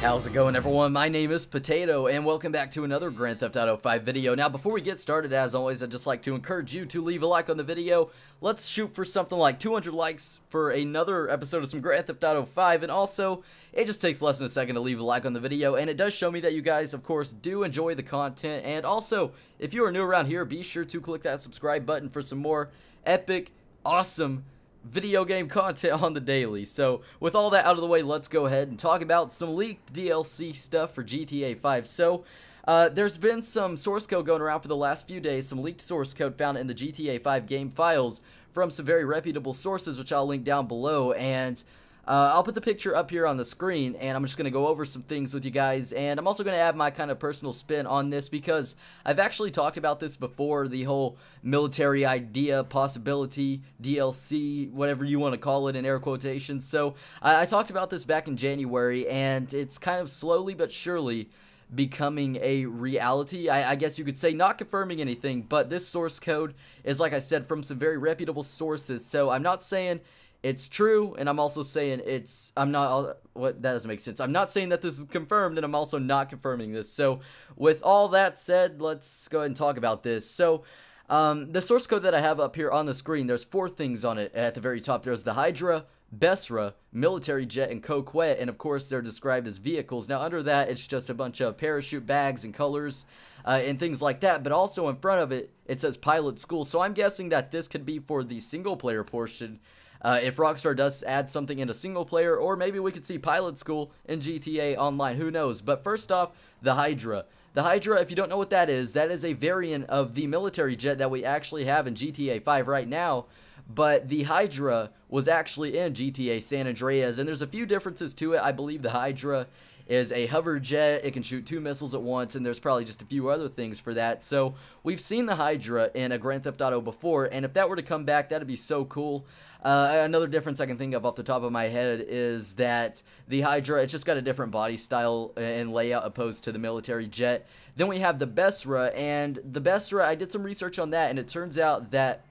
How's it going, everyone? My name is Potato, and welcome back to another Grand Theft Auto 5 video. Now, before we get started, as always, I'd just like to encourage you to leave a like on the video. Let's shoot for something like 200 likes for another episode of some Grand Theft Auto 5, and also, it just takes less than a second to leave a like on the video, and it does show me that you guys, of course, do enjoy the content, and also, if you are new around here, be sure to click that subscribe button for some more epic, awesome video game content on the daily. So with all that out of the way, let's go ahead and talk about some leaked DLC stuff for GTA 5. So there's been some source code going around for the last few days, some leaked source code found in the GTA 5 game files from some very reputable sources, which I'll link down below, and I'll put the picture up here on the screen, and I'm just going to go over some things with you guys, and I'm also going to add my kind of personal spin on this because I've actually talked about this before, the whole military idea, possibility, DLC, whatever you want to call it in air quotations. So I talked about this back in January, and it's kind of slowly but surely becoming a reality. I guess you could say, not confirming anything, but this source code is, like I said, from some very reputable sources, so I'm not saying it's true, and I'm also saying that doesn't make sense. I'm not saying that this is confirmed, and I'm also not confirming this. So, with all that said, let's go ahead and talk about this. So, the source code that I have up here on the screen, there's 4 things on it. At the very top, there's the Hydra, Besra, military jet, and Coquette, and of course, they're described as vehicles. Now, under that, it's just a bunch of parachute bags and colors, and things like that, but also in front of it, it says pilot school. So, I'm guessing that this could be for the single-player portion, if Rockstar does add something into single player, or maybe we could see pilot school in GTA Online, who knows. But first off, the Hydra. The Hydra, if you don't know what that is a variant of the military jet that we actually have in GTA 5 right now, but the Hydra was actually in GTA San Andreas, and there's a few differences to it. I believe the Hydra is a hover jet, it can shoot 2 missiles at once, and there's probably just a few other things for that. So we've seen the Hydra in a Grand Theft Auto before, and if that were to come back, that'd be so cool. Another difference I can think of off the top of my head is that the Hydra, it's just got a different body style and layout opposed to the military jet. Then we have the Besra, and the Besra, I did some research on that, and it turns out that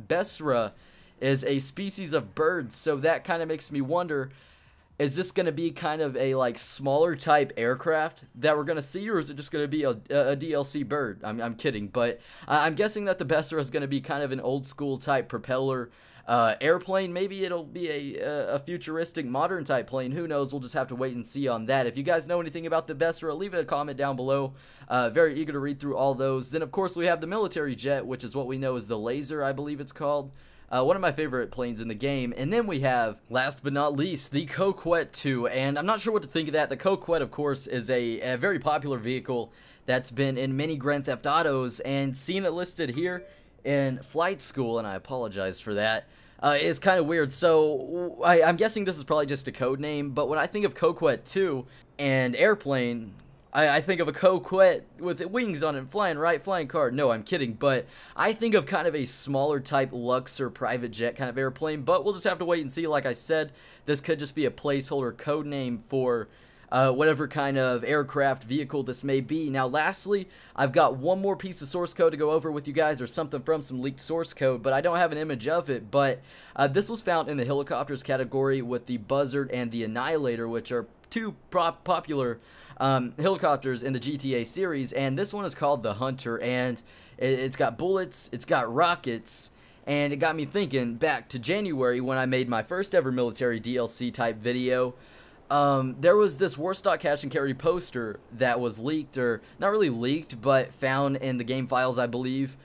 Besra is a species of bird, so that kind of makes me wonder, is this going to be kind of a like smaller type aircraft that we're going to see, or is it just going to be a DLC bird? I'm kidding, but I'm guessing that the Besra is going to be kind of an old school type propeller airplane. Maybe it'll be a futuristic modern type plane, who knows. We'll just have to wait and see on that. If you guys know anything about the Besra, leave a comment down below. Very eager to read through all those. Then of course we have the military jet, which is what we know is the Laser, I believe it's called. One of my favorite planes in the game. And then we have, last but not least, the Coquette 2, and I'm not sure what to think of that. The Coquette, of course, is a very popular vehicle that's been in many Grand Theft Autos, and seeing it listed here in Flight School, and I apologize for that, is kind of weird. So I'm guessing this is probably just a code name, but when I think of Coquette 2 and airplane, I think of a Coquette with wings on it, flying car. No, I'm kidding, but I think of kind of a smaller type Luxor private jet kind of airplane, but we'll just have to wait and see. Like I said, this could just be a placeholder code name for whatever kind of aircraft vehicle this may be. Now, lastly, I've got one more piece of source code to go over with you guys, or something from some leaked source code, but I don't have an image of it. But this was found in the helicopters category with the Buzzard and the Annihilator, which are 2 popular helicopters in the GTA series, and this one is called the Hunter, and it's got bullets, it's got rockets, and it got me thinking back to January when I made my first ever military DLC type video. There was this Warstock cash and carry poster that was leaked, or not really leaked, but found in the game files, I believe,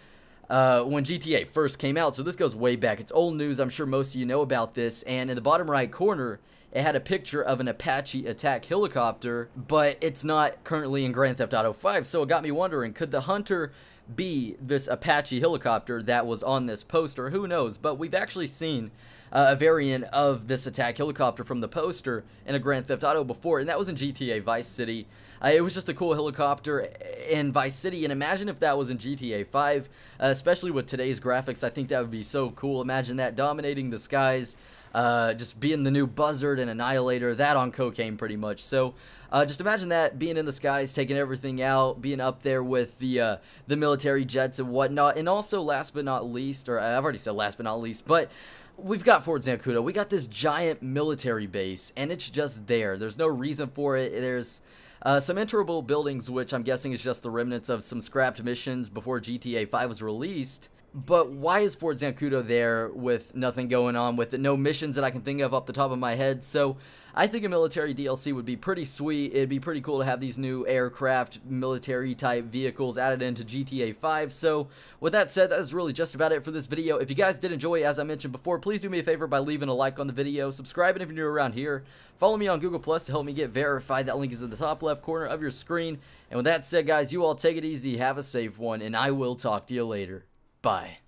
when GTA first came out. So this goes way back. It's old news. I'm sure most of you know about this. And in the bottom right corner, it had a picture of an Apache attack helicopter, but it's not currently in Grand Theft Auto 5. So it got me wondering, could the Hunter be this Apache helicopter that was on this poster? Who knows? But we've actually seen a variant of this attack helicopter from the poster in a Grand Theft Auto before, and that was in GTA Vice City. It was just a cool helicopter in Vice City, and imagine if that was in GTA 5, especially with today's graphics. I think that would be so cool. Imagine that dominating the skies, just being the new Buzzard and Annihilator, that on cocaine pretty much. So just imagine that, being in the skies, taking everything out, being up there with the military jets and whatnot. And also, last but not least, or I've already said last but not least, but we've got Fort Zancudo. We got this giant military base, and it's just there. There's no reason for it. There's some enterable buildings, which I'm guessing is just the remnants of some scrapped missions before GTA 5 was released. But why is Fort Zancudo there with nothing going on with it? No missions that I can think of off the top of my head. So I think a military DLC would be pretty sweet. It'd be pretty cool to have these new aircraft, military type vehicles added into GTA 5. So with that said, that is really just about it for this video. If you guys did enjoy, as I mentioned before, please do me a favor by leaving a like on the video, subscribing if you're new around here, follow me on Google Plus to help me get verified. That link is in the top left corner of your screen. And with that said, guys, you all take it easy, have a safe one, and I will talk to you later. Bye.